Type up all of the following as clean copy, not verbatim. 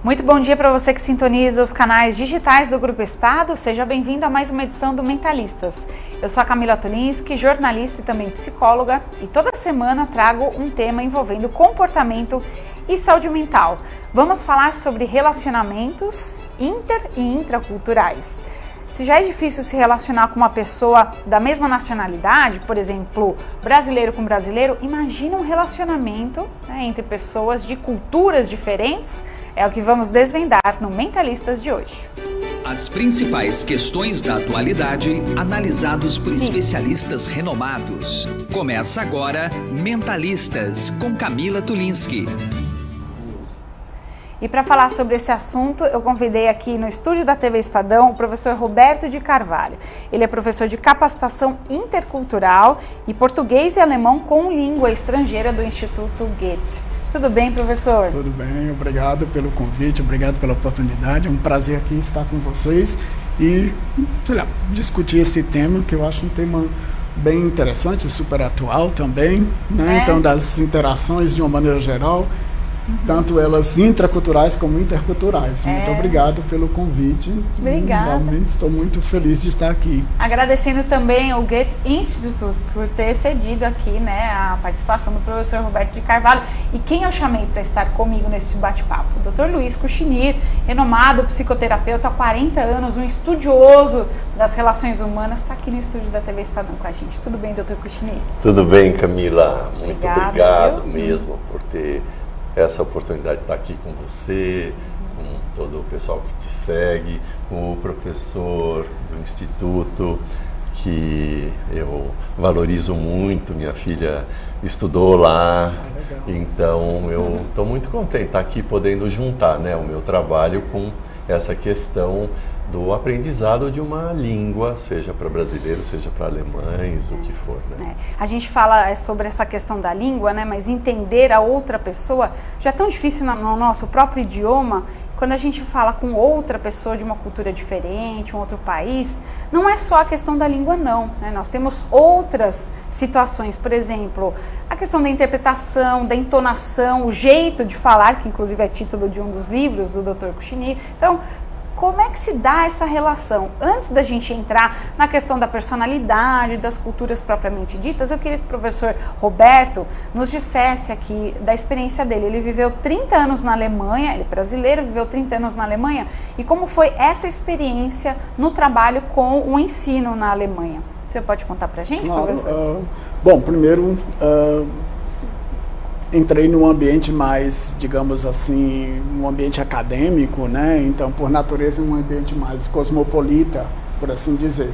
Muito bom dia para você que sintoniza os canais digitais do Grupo Estado. Seja bem-vindo a mais uma edição do Mentalistas. Eu sou a Camila Tulinski, jornalista e também psicóloga, e toda semana trago um tema envolvendo comportamento e saúde mental. Vamos falar sobre relacionamentos inter e intraculturais. Se já é difícil se relacionar com uma pessoa da mesma nacionalidade, por exemplo, brasileiro com brasileiro, imagina um relacionamento, entre pessoas de culturas diferentes. É o que vamos desvendar no Mentalistas de hoje. As principais questões da atualidade, analisados por especialistas renomados. Começa agora Mentalistas, com Camila Tulinski. E para falar sobre esse assunto, eu convidei aqui no estúdio da TV Estadão o professor Roberto de Carvalho. Ele é professor de capacitação intercultural e português e alemão com língua estrangeira do Instituto Goethe. Tudo bem, professor? Tudo bem, obrigado pelo convite, obrigado pela oportunidade. É um prazer aqui estar com vocês e, discutir esse tema, que eu acho um tema bem interessante, super atual também, né? Então, das interações de uma maneira geral, tanto elas intraculturais como interculturais. Muito obrigado pelo convite. Obrigada. Realmente estou muito feliz de estar aqui. Agradecendo também ao Goethe Institute por ter cedido aqui, a participação do professor Roberto de Carvalho. E quem eu chamei para estar comigo nesse bate-papo? O Dr. Luiz Cuchinir, renomado psicoterapeuta há 40 anos, um estudioso das relações humanas, está aqui no estúdio da TV Estadão com a gente. Tudo bem, Dr. Cuchinir? Tudo bem, Camila. Muito obrigado viu? Mesmo por ter essa oportunidade de estar aqui com você, com todo o pessoal que te segue, com o professor do Instituto, que eu valorizo muito. Minha filha estudou lá, então eu estou muito contente de estar aqui podendo juntar, o meu trabalho com essa questão do aprendizado de uma língua, seja para brasileiros, seja para alemães, o que for. A gente fala sobre essa questão da língua, mas entender a outra pessoa já é tão difícil no nosso próprio idioma. Quando a gente fala com outra pessoa de uma cultura diferente, um outro país, não é só a questão da língua, não. Nós temos outras situações, por exemplo, a questão da interpretação, da entonação, o jeito de falar, que inclusive é título de um dos livros do Dr. Cuchinir. Então, como é que se dá essa relação? Antes da gente entrar na questão da personalidade, das culturas propriamente ditas, eu queria que o professor Roberto nos dissesse aqui da experiência dele. Ele viveu 30 anos na Alemanha, ele é brasileiro, viveu 30 anos na Alemanha, e como foi essa experiência no trabalho com o ensino na Alemanha? Você pode contar pra gente, professor? Bom, primeiro, entrei num ambiente mais, digamos assim, um ambiente acadêmico, Então, por natureza, um ambiente mais cosmopolita, por assim dizer.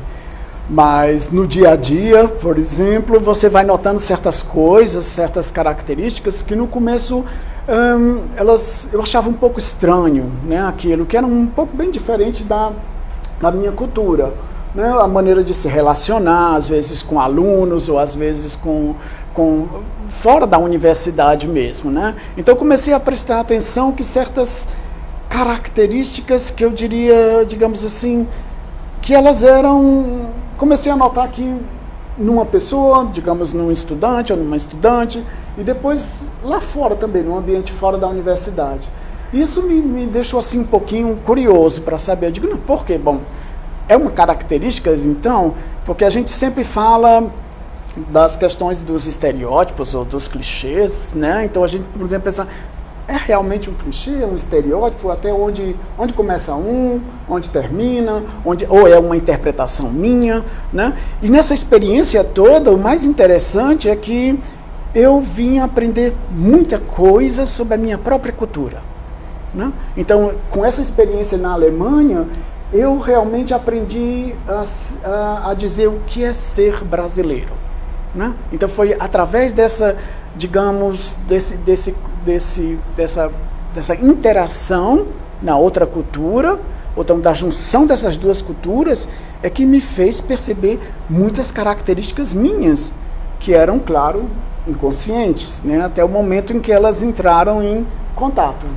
Mas no dia a dia, por exemplo, você vai notando certas coisas, certas características que no começo eu achava um pouco estranho, Aquilo que era um pouco bem diferente da minha cultura. A maneira de se relacionar, às vezes com alunos, ou às vezes com fora da universidade mesmo, Então eu comecei a prestar atenção que certas características que eu diria, digamos assim, que elas eram... Comecei a notar que numa pessoa, digamos, num estudante ou numa estudante, e depois lá fora também, num ambiente fora da universidade. Isso me deixou assim um pouquinho curioso para saber. Eu digo, não, por quê? Bom, é uma característica, então, porque a gente sempre fala das questões dos estereótipos ou dos clichês, Então a gente, por exemplo, pensa, é realmente um clichê, um estereótipo, até onde começa onde termina, ou é uma interpretação minha, E nessa experiência toda, o mais interessante é que eu vim aprender muita coisa sobre a minha própria cultura, Então, com essa experiência na Alemanha, eu realmente aprendi a dizer o que é ser brasileiro, Então foi através dessa, digamos, dessa interação na outra cultura, ou então da junção dessas duas culturas, é que me fez perceber muitas características minhas, que eram, claro, inconscientes, até o momento em que elas entraram em contato.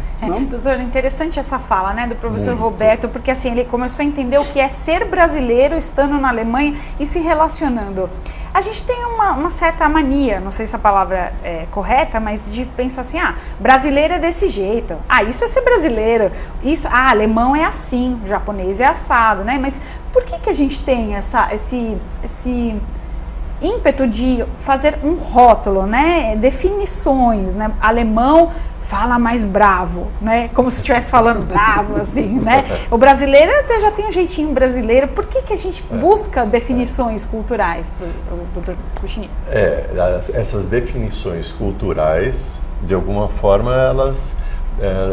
Doutor, interessante essa fala, do professor Roberto, porque assim, ele começou a entender o que é ser brasileiro estando na Alemanha e se relacionando. a gente tem uma certa mania, não sei se a palavra é correta, mas de pensar assim, brasileiro é desse jeito, isso é ser brasileiro, isso, alemão é assim, japonês é assado, né? Mas por que a gente tem esse ímpeto de fazer um rótulo, né? Definições, né? Alemão fala mais bravo, né? Como se estivesse falando bravo, assim, né? O brasileiro até já tem um jeitinho brasileiro. Por que a gente busca definições culturais pro chinês? Essas definições culturais, de alguma forma, elas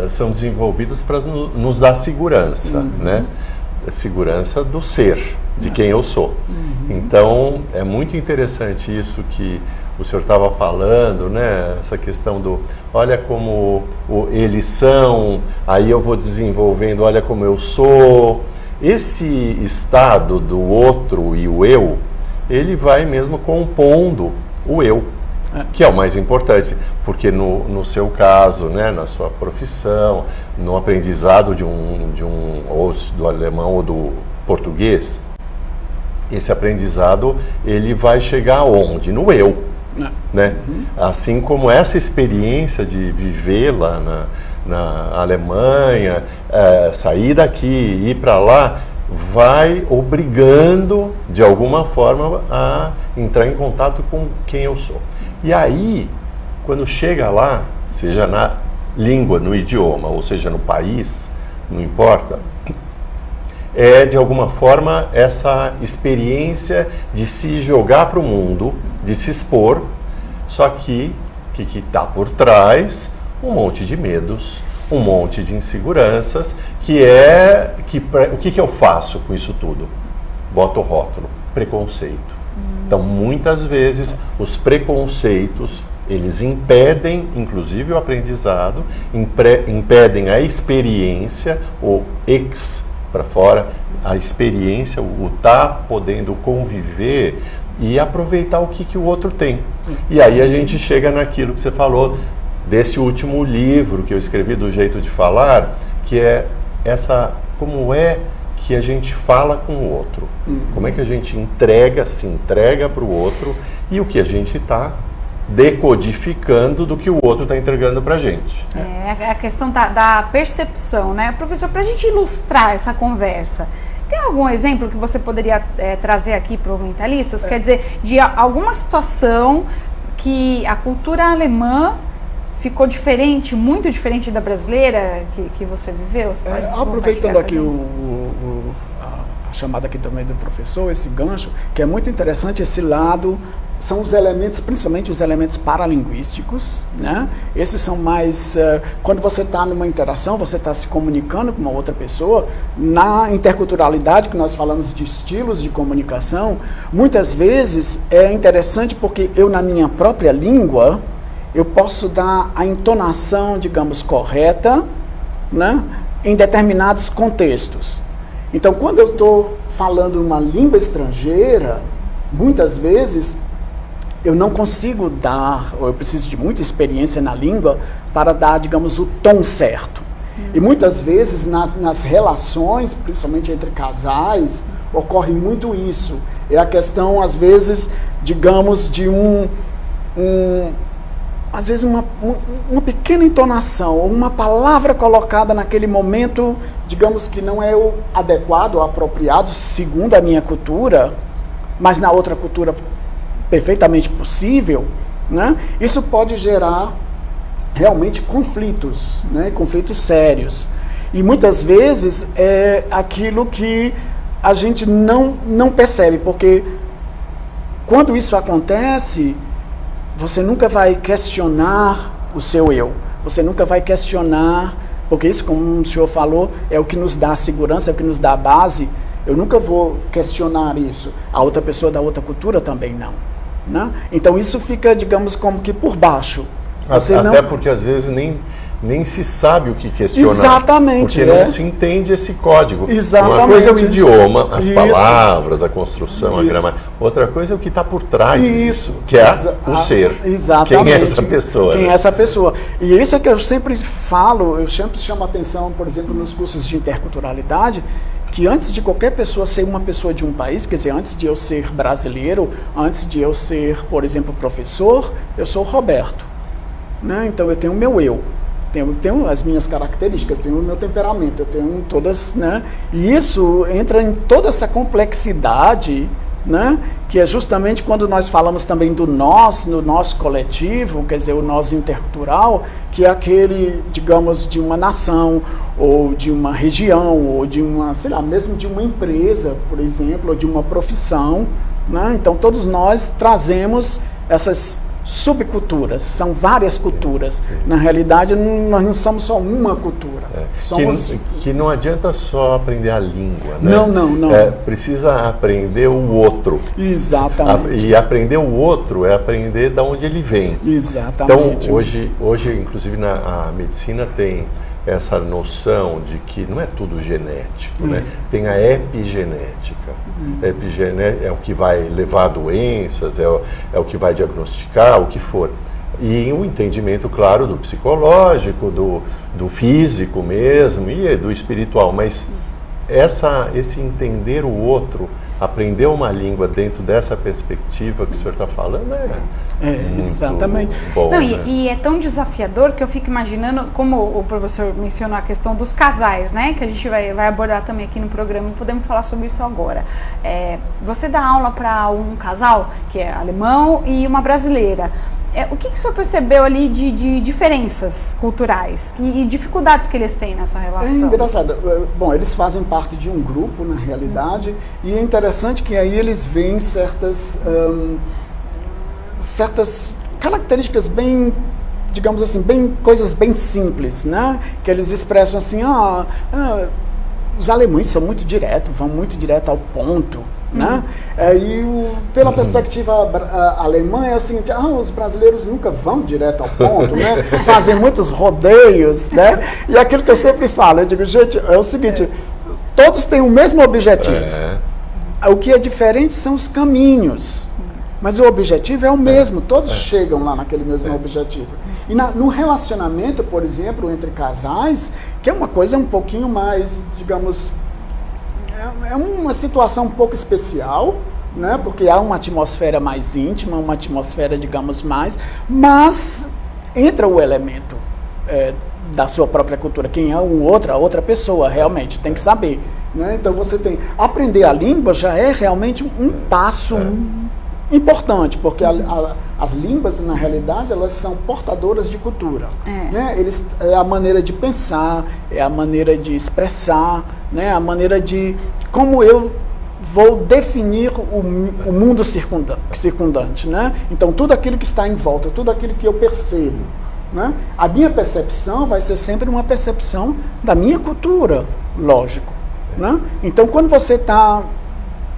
são desenvolvidas para nos dar segurança, né? Segurança do ser, de quem eu sou. Então, é muito interessante isso que o senhor estava falando, né? Essa questão do, olha como eles são, aí eu vou desenvolvendo, olha como eu sou. Esse estado do outro e o eu, ele vai mesmo compondo o eu, que é o mais importante, porque no seu caso, né, na sua profissão, no aprendizado ou do alemão ou do português, esse aprendizado ele vai chegar aonde? No eu, né? Assim como essa experiência de viver lá na Alemanha, sair daqui, ir para lá, vai obrigando de alguma forma a entrar em contato com quem eu sou. E aí, quando chega lá, seja na língua, no idioma, ou seja no país, não importa, é de alguma forma essa experiência de se jogar para o mundo, de se expor, só que o que está por trás? Um monte de medos, um monte de inseguranças, o que eu faço com isso tudo? Boto o rótulo, preconceito. Então, muitas vezes, os preconceitos, eles impedem, inclusive, o aprendizado, impedem a experiência, o para fora, a experiência, o podendo conviver e aproveitar o que o outro tem. E aí a gente chega naquilo que você falou, desse último livro que eu escrevi, Do Jeito de Falar, que é como é que a gente fala com o outro, como é que a gente se entrega para o outro e o que a gente está decodificando do que o outro está entregando para a gente. É a questão da percepção, né? Professor, para a gente ilustrar essa conversa, tem algum exemplo que você poderia trazer aqui para os mentalistas? Quer dizer, de alguma situação que a cultura alemã ficou diferente, muito diferente da brasileira que você viveu? Você aproveitando aqui a chamada aqui também do professor, esse gancho, que é muito interessante, esse lado, são os elementos, principalmente os elementos paralinguísticos, né? Esses são mais, quando você está numa interação, você está se comunicando com uma outra pessoa, na interculturalidade, que nós falamos de estilos de comunicação, muitas vezes é interessante porque eu, na minha própria língua, eu posso dar a entonação, digamos, correta, né, em determinados contextos. Então, quando eu estou falando uma língua estrangeira, muitas vezes eu não consigo dar, ou eu preciso de muita experiência na língua para dar, digamos, o tom certo. E muitas vezes nas relações, principalmente entre casais, ocorre muito isso. É a questão, às vezes, digamos, de às vezes uma pequena entonação, ou uma palavra colocada naquele momento, digamos que não é o adequado, o apropriado, segundo a minha cultura, mas na outra cultura perfeitamente possível, né? Isso pode gerar realmente conflitos, né? Conflitos sérios. E muitas vezes é aquilo que a gente não percebe, porque quando isso acontece, você nunca vai questionar o seu eu. Você nunca vai questionar, porque isso, como o senhor falou, é o que nos dá segurança, é o que nos dá a base. Eu nunca vou questionar isso. A outra pessoa da outra cultura também não, né? Então isso fica, digamos, como que por baixo. Até porque às vezes nem se sabe o que questionar. Exatamente. Porque não se entende esse código. Exatamente. Uma coisa é o idioma, as palavras, a construção, a gramática. Outra coisa é o que está por trás disso, que é o ser. Exatamente. Quem é essa pessoa? Quem é essa pessoa? E isso é que eu sempre falo, eu sempre chamo a atenção, por exemplo, nos cursos de interculturalidade, que antes de qualquer pessoa ser uma pessoa de um país, quer dizer, antes de eu ser brasileiro, antes de eu ser, por exemplo, professor, eu sou Roberto, né? Então eu tenho o meu eu, tenho as minhas características, tenho o meu temperamento, eu tenho todas, né? E isso entra em toda essa complexidade, né? Que é justamente quando nós falamos também do nós, no nosso coletivo, quer dizer, o nós intercultural, que é aquele, digamos, de uma nação, ou de uma região, ou de uma, sei lá, mesmo de uma empresa, por exemplo, ou de uma profissão, né? Então todos nós trazemos essas subculturas, são várias culturas. Na realidade, nós não somos só uma cultura. Que não adianta só aprender a língua, né? Não. Precisa aprender o outro. Exatamente. E aprender o outro é aprender de onde ele vem. Exatamente. Então, hoje inclusive, a medicina tem essa noção de que não é tudo genético, né? Tem a epigenética. A epigenética é o que vai levar a doenças, é o que vai diagnosticar, o que for. E o entendimento, claro, do psicológico, do físico mesmo e do espiritual. Mas esse entender o outro, aprender uma língua dentro dessa perspectiva que o senhor está falando exatamente. Bom, não, né? e é tão desafiador que eu fico imaginando, como o professor mencionou a questão dos casais, né, que a gente vai abordar também aqui no programa, podemos falar sobre isso agora. Você dá aula para um casal que é alemão e uma brasileira. O que o senhor percebeu ali de diferenças culturais e dificuldades que eles têm nessa relação? É engraçado. Bom, eles fazem parte de um grupo, na realidade, e é interessante que aí eles veem certas características bem, digamos assim, coisas bem simples, né? Que eles expressam assim, os alemães são muito diretos, vão muito direto ao ponto. Né? Pela perspectiva alemã é o seguinte, os brasileiros nunca vão direto ao ponto, né? Fazem muitos rodeios, né? E aquilo que eu sempre falo, eu digo, gente, é o seguinte, todos têm o mesmo objetivo. O que é diferente são os caminhos, mas o objetivo é o mesmo, todos chegam lá naquele mesmo objetivo. E no relacionamento, por exemplo, entre casais, que é uma coisa um pouquinho mais, digamos, é uma situação um pouco especial, né? Porque há uma atmosfera mais íntima, uma atmosfera, digamos, mas entra o elemento da sua própria cultura. Quem é a outra pessoa, realmente, tem que saber. Né? Então, você tem... Aprender a língua já é realmente um passo importante, porque as línguas, na realidade, elas são portadoras de cultura. Né? É a maneira de pensar, é a maneira de expressar, né? A maneira de como eu vou definir o mundo circundante. Né? Então, tudo aquilo que está em volta, tudo aquilo que eu percebo. Né? A minha percepção vai ser sempre uma percepção da minha cultura, lógico. Né? Então, quando você está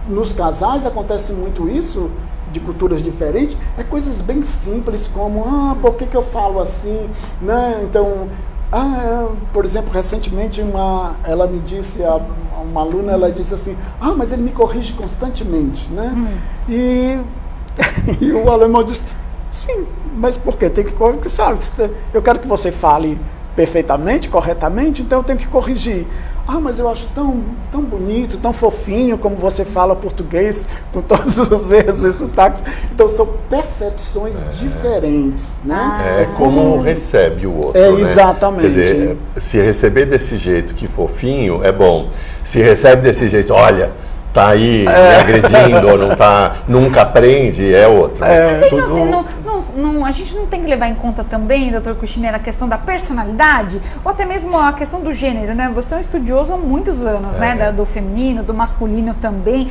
nos casais, acontece muito isso, de culturas diferentes, coisas bem simples como, por que eu falo assim, né? Então, por exemplo, recentemente ela me disse, uma aluna, ela disse assim, mas ele me corrige constantemente, né? E o alemão disse, sim, mas por quê? Tem que corrigir, sabe? Eu quero que você fale perfeitamente, corretamente, então eu tenho que corrigir. Mas eu acho tão bonito, tão fofinho como você fala português, com todos os erros e sotaques. Então, são percepções diferentes, né? É como recebe o outro, né? Exatamente. Quer dizer, se receber desse jeito que fofinho, é bom. Se recebe desse jeito, olha, tá aí me agredindo, ou não tá, nunca aprende, é outro. Mas a gente não tem que levar em conta também, doutor Cuccinelli, a questão da personalidade, ou até mesmo a questão do gênero, né? Você é um estudioso há muitos anos, né? Do feminino, do masculino também.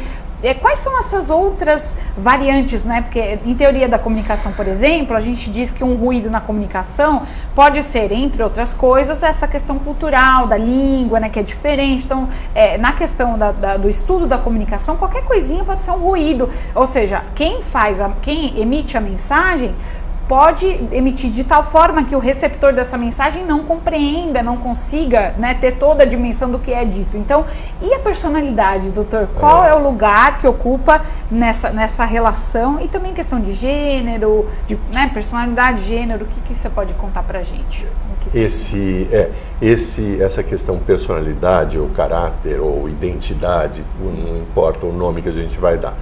Quais são essas outras variantes, né? Porque em teoria da comunicação, por exemplo, a gente diz que um ruído na comunicação pode ser, entre outras coisas, essa questão cultural, da língua, né? Que é diferente. Então, na questão do estudo da comunicação, qualquer coisinha pode ser um ruído. Ou seja, quem emite a mensagem pode emitir de tal forma que o receptor dessa mensagem não compreenda, não consiga, né, ter toda a dimensão do que é dito. Então, e a personalidade, doutor? Qual é o lugar que ocupa nessa relação? E também questão de gênero, de, né, personalidade, gênero, o que você pode contar pra gente? essa questão personalidade ou caráter ou identidade, não importa o nome que a gente vai dar,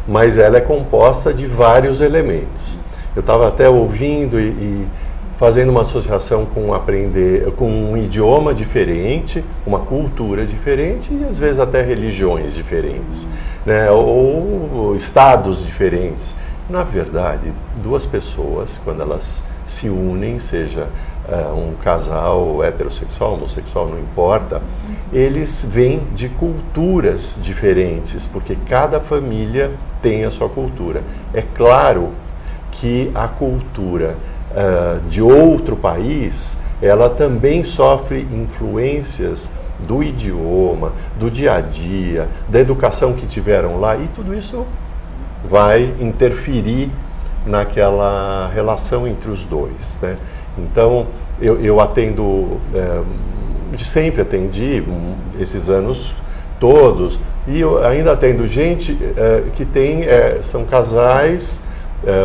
mas ela é composta de vários elementos. Eu estava até ouvindo e fazendo uma associação com aprender com um idioma diferente, uma cultura diferente e às vezes até religiões diferentes, né? Ou estados diferentes. Na verdade, duas pessoas, quando elas se unem, seja um casal heterossexual, homossexual, não importa, eles vêm de culturas diferentes, porque cada família tem a sua cultura. É claro que a cultura de outro país, ela também sofre influências do idioma, do dia a dia, da educação que tiveram lá, e tudo isso vai interferir naquela relação entre os dois, né? Então, eu atendo, sempre atendi esses anos todos, e eu ainda atendo gente que são casais,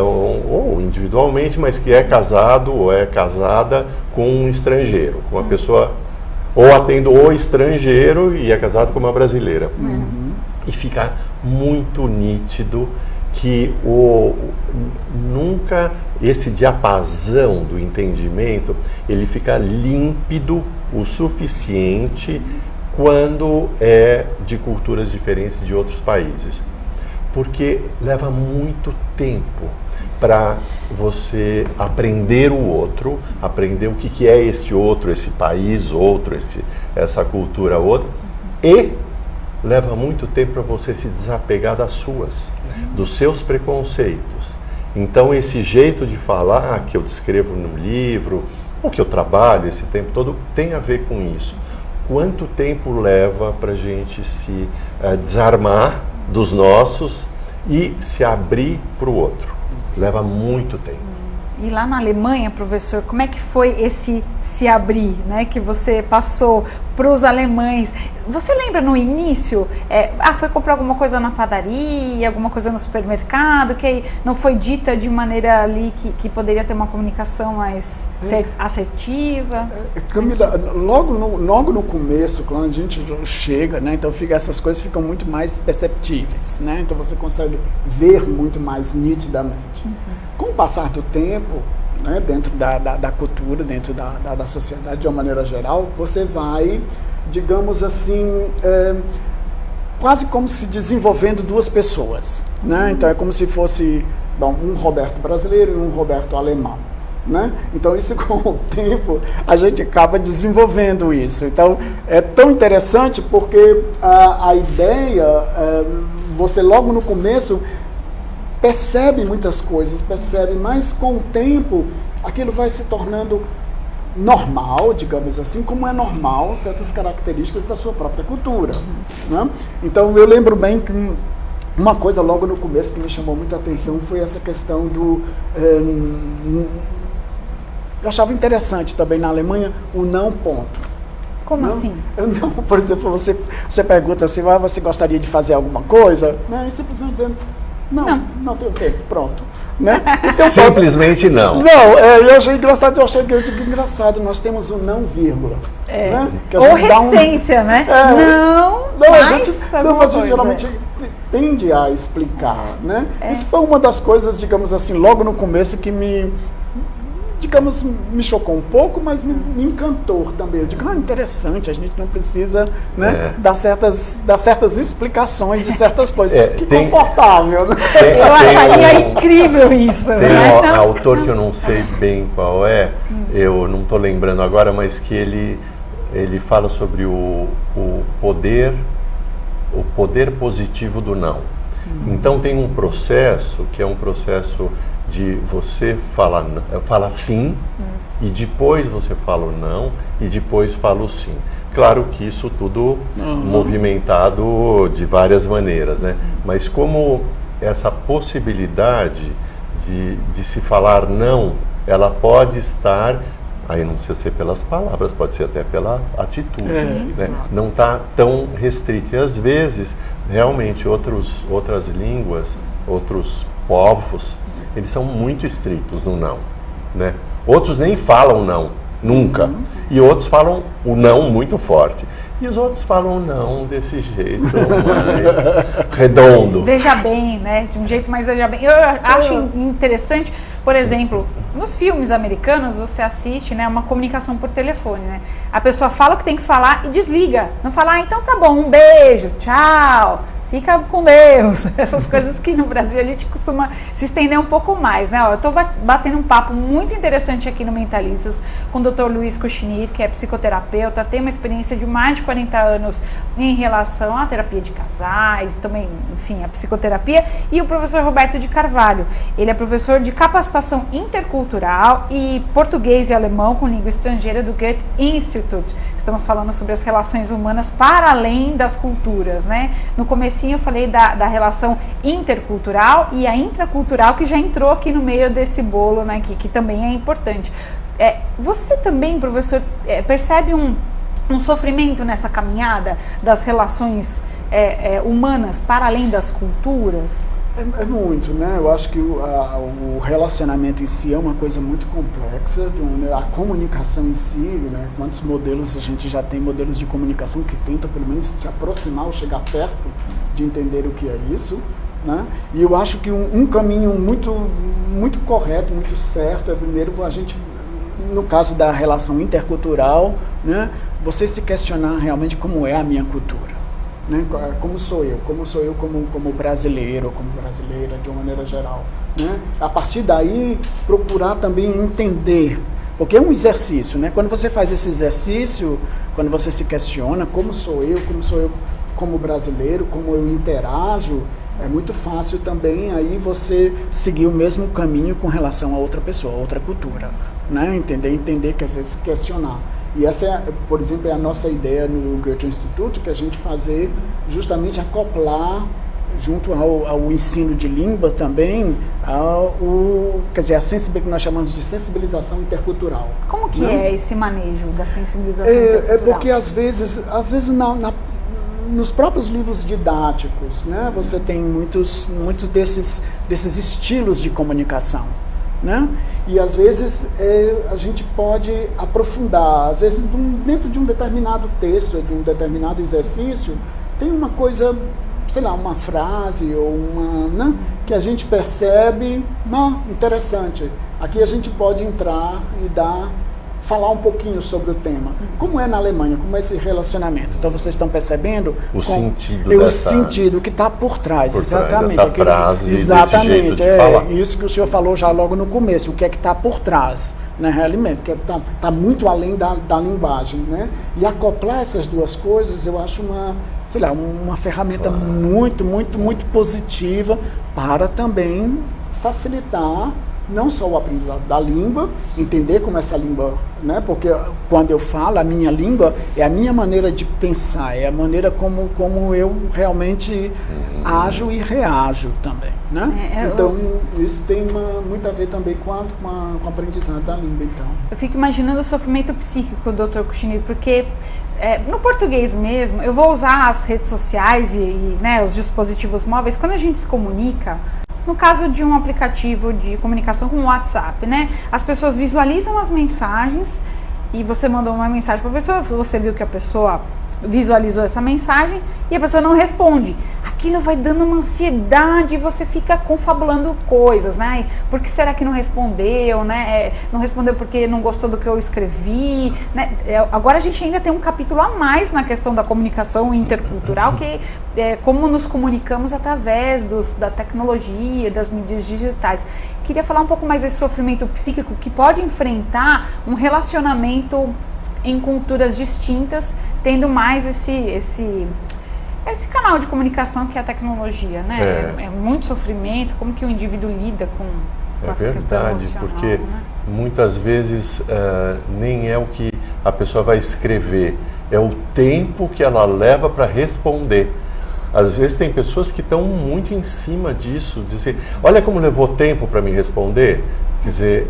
ou individualmente, mas que é casado ou é casada com um estrangeiro, com uma pessoa, ou atendo o estrangeiro e é casado com uma brasileira. E fica muito nítido que nunca esse diapasão do entendimento, ele fica límpido o suficiente quando é de culturas diferentes de outros países. Porque leva muito tempo para você aprender o outro, aprender o que é este outro, esse país outro, essa cultura outra, e leva muito tempo para você se desapegar dos seus preconceitos. Então esse jeito de falar que eu descrevo no livro, ou que eu trabalho esse tempo todo, tem a ver com isso. Quanto tempo leva para a gente se desarmar dos nossos e se abrir para o outro? Leva muito tempo. E lá na Alemanha, professor, como é que foi esse se abrir, né, que você passou para os alemães? Você lembra no início, foi comprar alguma coisa na padaria, alguma coisa no supermercado, que aí não foi dita de maneira ali que poderia ter uma comunicação mais assertiva? Camila, logo no começo, quando a gente chega, né, então essas coisas ficam muito mais perceptíveis, né? Então você consegue ver muito mais nitidamente. Com o passar do tempo, né, dentro da cultura, dentro da sociedade de uma maneira geral, você vai, digamos assim, quase como se desenvolvendo duas pessoas, né? Então é como se fosse um Roberto brasileiro e um Roberto alemão, né? Então isso, com o tempo, a gente acaba desenvolvendo isso. Então é tão interessante porque a ideia, você logo no começo percebe muitas coisas, mas com o tempo aquilo vai se tornando normal, digamos assim, como é normal certas características da sua própria cultura, né? Então eu lembro bem que uma coisa logo no começo que me chamou muita atenção foi essa questão do... eu achava interessante também na Alemanha o não ponto. Como assim? Não, por exemplo, você pergunta assim, você gostaria de fazer alguma coisa? Né? E simplesmente dizendo... Não tenho tempo, pronto. Né? Então, simplesmente não. Eu achei engraçado, engraçado, nós temos o não vírgula. Né? Ou reticência, né? A gente geralmente tende a explicar, né? Isso foi uma das coisas, digamos assim, logo no começo que me chocou um pouco, mas me encantou também. Eu digo, interessante, a gente não precisa, né, dar certas explicações de certas coisas. Que confortável, né? Eu acharia incrível isso. Tem um autor que eu não sei bem qual é, eu não estou lembrando agora, mas que ele fala sobre o poder positivo do não. Então tem um processo que é um processo de você fala sim, e depois você fala o não, e depois fala o sim. Claro que isso tudo movimentado de várias maneiras, né? Mas como essa possibilidade de se falar não, ela pode estar, aí não precisa ser pelas palavras, pode ser até pela atitude, né? Não está tão restrito. E às vezes, realmente, outras línguas, outros povos, eles são muito estritos no não, né? Outros nem falam não, nunca. E outros falam o não muito forte. E os outros falam o não desse jeito mais redondo. Veja bem, né? De um jeito mais veja bem. Eu acho interessante, por exemplo, nos filmes americanos você assiste, né, uma comunicação por telefone, né? A pessoa fala o que tem que falar e desliga. Não fala, então tá bom, um beijo, tchau. Fica com Deus, essas coisas que no Brasil a gente costuma se estender um pouco mais, né? Ó, eu estou batendo um papo muito interessante aqui no Mentalistas com o Dr. Luiz Kuchnir, que é psicoterapeuta, tem uma experiência de mais de 40 anos em relação à terapia de casais, também, enfim, a psicoterapia, e o professor Roberto de Carvalho. Ele é professor de capacitação intercultural e português e alemão com língua estrangeira do Goethe Institute. Estamos falando sobre as relações humanas para além das culturas, né? No começo eu falei da relação intercultural e a intracultural, que já entrou aqui no meio desse bolo, né, que também é importante. Você também, professor, percebe um sofrimento nessa caminhada das relações humanas para além das culturas? É muito, né? Eu acho que o relacionamento em si é uma coisa muito complexa, a comunicação em si, né? Quantos modelos a gente já tem, modelos de comunicação que tentam pelo menos se aproximar ou chegar perto de entender o que é isso, né? E eu acho que um caminho muito correto, muito certo, é primeiro a gente, no caso da relação intercultural, né? Você se questionar realmente como é a minha cultura. Né? Como sou eu como brasileiro, como brasileira, de uma maneira geral, né? A partir daí, procurar também entender, porque é um exercício, né? Quando você faz esse exercício, quando você se questiona como sou eu como brasileiro, como eu interajo, é muito fácil também aí você seguir o mesmo caminho com relação a outra pessoa, a outra cultura, né? Entender que às vezes questionar. E essa, por exemplo, é a nossa ideia no Goethe Instituto, que a gente fazer justamente acoplar junto ao ensino de língua também, quer dizer, que nós chamamos de sensibilização intercultural. Como que é esse manejo da sensibilização intercultural? É porque às vezes nos próprios livros didáticos, né, você tem muitos desses estilos de comunicação. Né? E às vezes a gente pode aprofundar, às vezes dentro de um determinado texto, de um determinado exercício, tem uma coisa, sei lá, uma frase ou né, que a gente percebe, interessante. Aqui a gente pode entrar e falar um pouquinho sobre o tema. Como é na Alemanha, como é esse relacionamento? Então vocês estão percebendo o sentido que está por trás, exatamente. Dessa frase, exatamente, desse jeito de falar. Isso que o senhor falou já logo no começo, o que é que está por trás, né, realmente, que está muito além da linguagem, né? E acoplar essas duas coisas, eu acho uma ferramenta muito positiva para também facilitar não só o aprendizado da língua, entender como essa língua, né? Porque quando eu falo, a minha língua é a minha maneira de pensar, é a maneira como eu realmente ajo e reajo também, né? Então, isso tem muito a ver também com o aprendizado da língua, então. Eu fico imaginando o sofrimento psíquico, Dr. Kuchnir, porque no português mesmo, eu vou usar as redes sociais e né, os dispositivos móveis, quando a gente se comunica. No caso de um aplicativo de comunicação como o WhatsApp, né? As pessoas visualizam as mensagens e você mandou uma mensagem para a pessoa, você viu que a pessoa visualizou essa mensagem e a pessoa não responde. Aquilo vai dando uma ansiedade e você fica confabulando coisas, né? Por que será que não respondeu, né? Não respondeu porque não gostou do que eu escrevi, né? Agora a gente ainda tem um capítulo a mais na questão da comunicação intercultural, que é como nos comunicamos através da tecnologia, das mídias digitais. Queria falar um pouco mais desse sofrimento psíquico que pode enfrentar um relacionamento em culturas distintas, tendo mais esse canal de comunicação que é a tecnologia, né? É muito sofrimento, como que o indivíduo lida com essa questão emocional, porque né? muitas vezes nem é o que a pessoa vai escrever, é o tempo que ela leva para responder. Às vezes tem pessoas que estão muito em cima disso, dizer, olha como levou tempo para me responder. Quer dizer,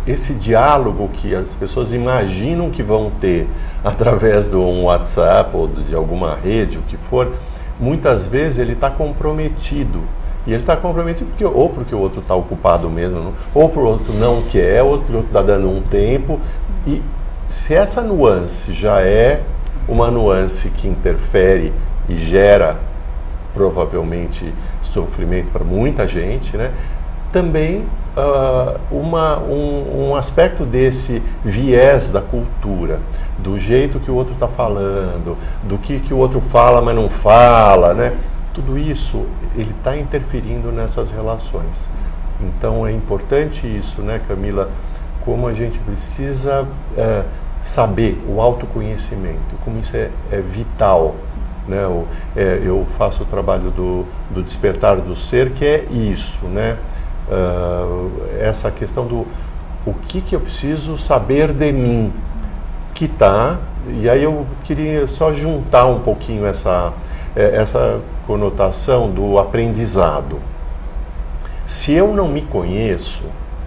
esse diálogo que as pessoas imaginam que vão ter através de um WhatsApp ou de alguma rede, o que for, muitas vezes ele está comprometido. E ele está comprometido porque o outro está ocupado mesmo, ou porque o outro não quer, ou porque o outro está dando um tempo. E se essa nuance já é uma nuance que interfere e gera provavelmente sofrimento para muita gente, né? Também um aspecto desse viés da cultura, do jeito que o outro está falando, do que o outro fala, mas não fala, né? Tudo isso, ele está interferindo nessas relações. Então é importante isso, né, Camila? Como a gente precisa saber o autoconhecimento, como isso é vital. Né? Eu faço o trabalho do despertar do ser, que é isso, né? Essa questão do o que eu preciso saber de mim, que tá, e aí eu queria só juntar um pouquinho essa conotação do aprendizado. Se eu não me conheço,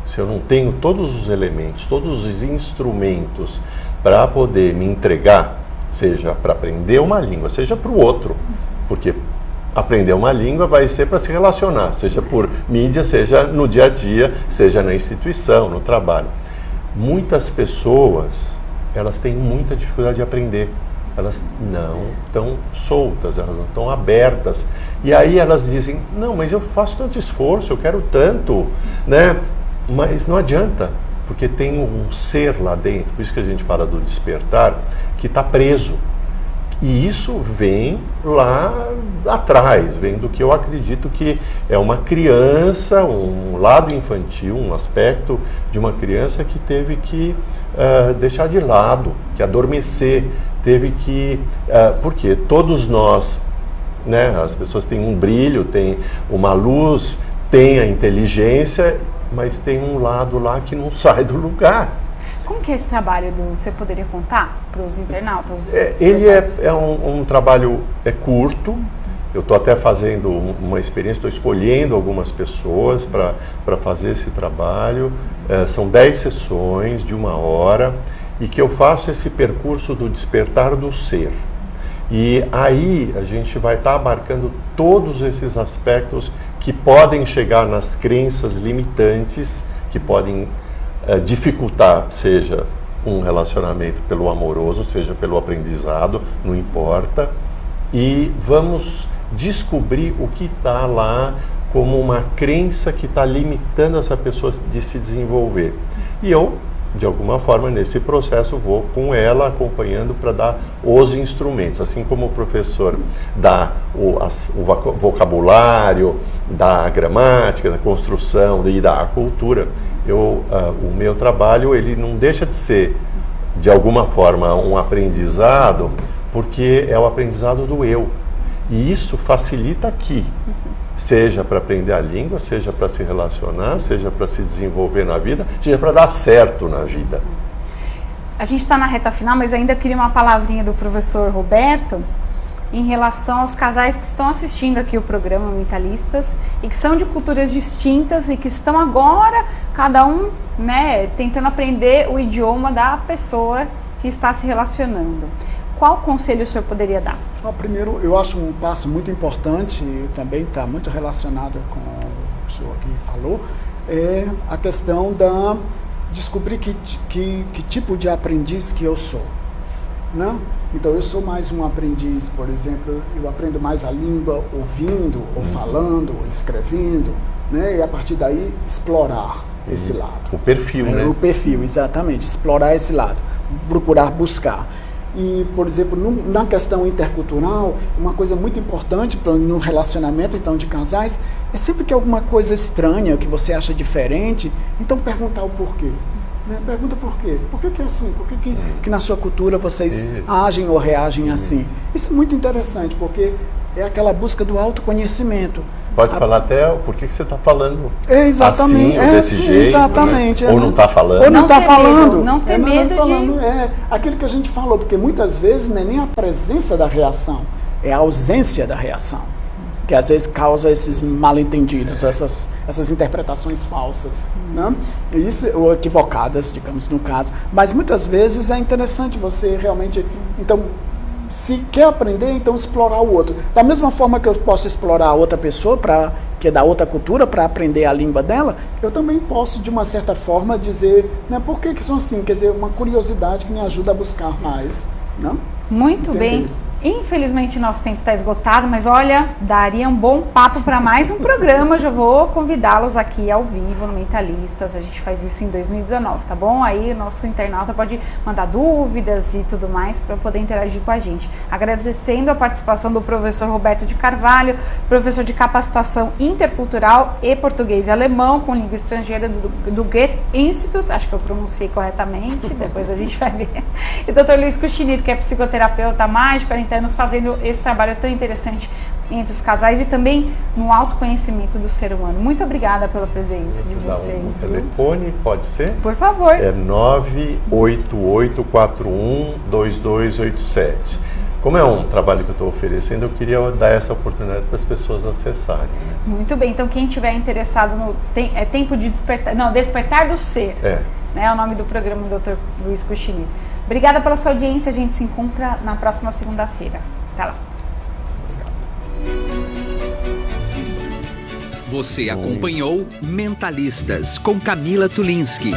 se eu não tenho todos os elementos, todos os instrumentos para poder me entregar, seja para aprender uma língua, seja para o outro, porque aprender uma língua vai ser para se relacionar, seja por mídia, seja no dia a dia, seja na instituição, no trabalho. Muitas pessoas, elas têm muita dificuldade de aprender. Elas não estão soltas, elas não estão abertas. E aí elas dizem, não, mas eu faço tanto esforço, eu quero tanto, né? Mas não adianta, porque tem um ser lá dentro, por isso que a gente fala do despertar, que está preso. E isso vem lá atrás, vem do que eu acredito que é uma criança, um lado infantil, um aspecto de uma criança que teve que deixar de lado, que adormecer, teve que... porque todos nós, né, as pessoas têm um brilho, têm uma luz, têm a inteligência, mas tem um lado lá que não sai do lugar. Como que é esse trabalho? Você poderia contar para os internautas? Ele é um trabalho curto. Eu estou até fazendo uma experiência, estou escolhendo algumas pessoas para fazer esse trabalho. São 10 sessões de 1 hora e que eu faço esse percurso do despertar do ser. E aí a gente vai estar abarcando todos esses aspectos que podem chegar nas crenças limitantes, que podem dificultar, seja um relacionamento pelo amoroso, seja pelo aprendizado, não importa. E vamos descobrir o que está lá como uma crença que está limitando essa pessoa de se desenvolver. E eu, de alguma forma, nesse processo, vou com ela acompanhando para dar os instrumentos. Assim como o professor dá o vocabulário, dá a gramática, da construção e dá a cultura, o meu trabalho ele não deixa de ser, de alguma forma, um aprendizado, porque é o aprendizado do eu. E isso facilita aqui. Seja para aprender a língua, seja para se relacionar, seja para se desenvolver na vida, seja para dar certo na vida. A gente está na reta final, mas ainda queria uma palavrinha do professor Roberto em relação aos casais que estão assistindo aqui o programa Mentalistas e que são de culturas distintas e que estão agora, cada um, né, tentando aprender o idioma da pessoa que está se relacionando. Qual conselho o senhor poderia dar? Primeiro, eu acho um passo muito importante, e também está muito relacionado com o senhor que falou, é a questão da descobrir que tipo de aprendiz que eu sou, né? Então, eu sou mais um aprendiz, por exemplo, eu aprendo mais a língua ouvindo, ou falando, ou escrevendo, né? E a partir daí explorar esse lado. O perfil, né? O perfil, exatamente, explorar esse lado, procurar buscar. E, por exemplo, na questão intercultural, uma coisa muito importante no relacionamento, então, de casais, é sempre que alguma coisa estranha, que você acha diferente, então perguntar o porquê. Né? Pergunta por quê. Por que é assim? Por que na sua cultura vocês agem ou reagem assim? Isso é muito interessante, porque é aquela busca do autoconhecimento. Pode falar até por que você está falando exatamente, assim, desse jeito, exatamente, né? Ou não está falando. Ou não está falando. Não ter medo de... aquilo que a gente falou, porque muitas vezes não é nem a presença da reação, é a ausência da reação, que às vezes causa esses mal-entendidos, essas interpretações falsas, né? Isso, ou equivocadas, digamos, no caso. Mas muitas vezes é interessante você realmente... Então, se quer aprender, então explorar o outro. Da mesma forma que eu posso explorar a outra pessoa, que é da outra cultura, para aprender a língua dela, eu também posso, de uma certa forma, dizer, né, por que são assim? Quer dizer, uma curiosidade que me ajuda a buscar mais. Não? Muito bem. Infelizmente, nosso tempo está esgotado, mas olha, daria um bom papo para mais um programa. Já vou convidá-los aqui ao vivo no Mentalistas. A gente faz isso em 2019, tá bom? Aí o nosso internauta pode mandar dúvidas e tudo mais para poder interagir com a gente. Agradecendo a participação do professor Roberto de Carvalho, professor de capacitação intercultural e português e alemão com língua estrangeira do Goethe Institute, acho que eu pronunciei corretamente, depois a gente vai ver. E Dr. Luiz Cuchinito, que é psicoterapeuta mágico, anos fazendo esse trabalho tão interessante entre os casais e também no autoconhecimento do ser humano. Muito obrigada pela presença de vocês. Um telefone, pode ser? Por favor. É 988412287. Como é um trabalho que eu estou oferecendo, eu queria dar essa oportunidade para as pessoas acessarem. Né? Muito bem, então quem estiver interessado no tempo de despertar, não, despertar do ser, né, é o nome do programa do Dr. Luiz Cuchinito. Obrigada pela sua audiência, a gente se encontra na próxima segunda-feira. Até lá. Você acompanhou Mentalistas com Camila Tulinski.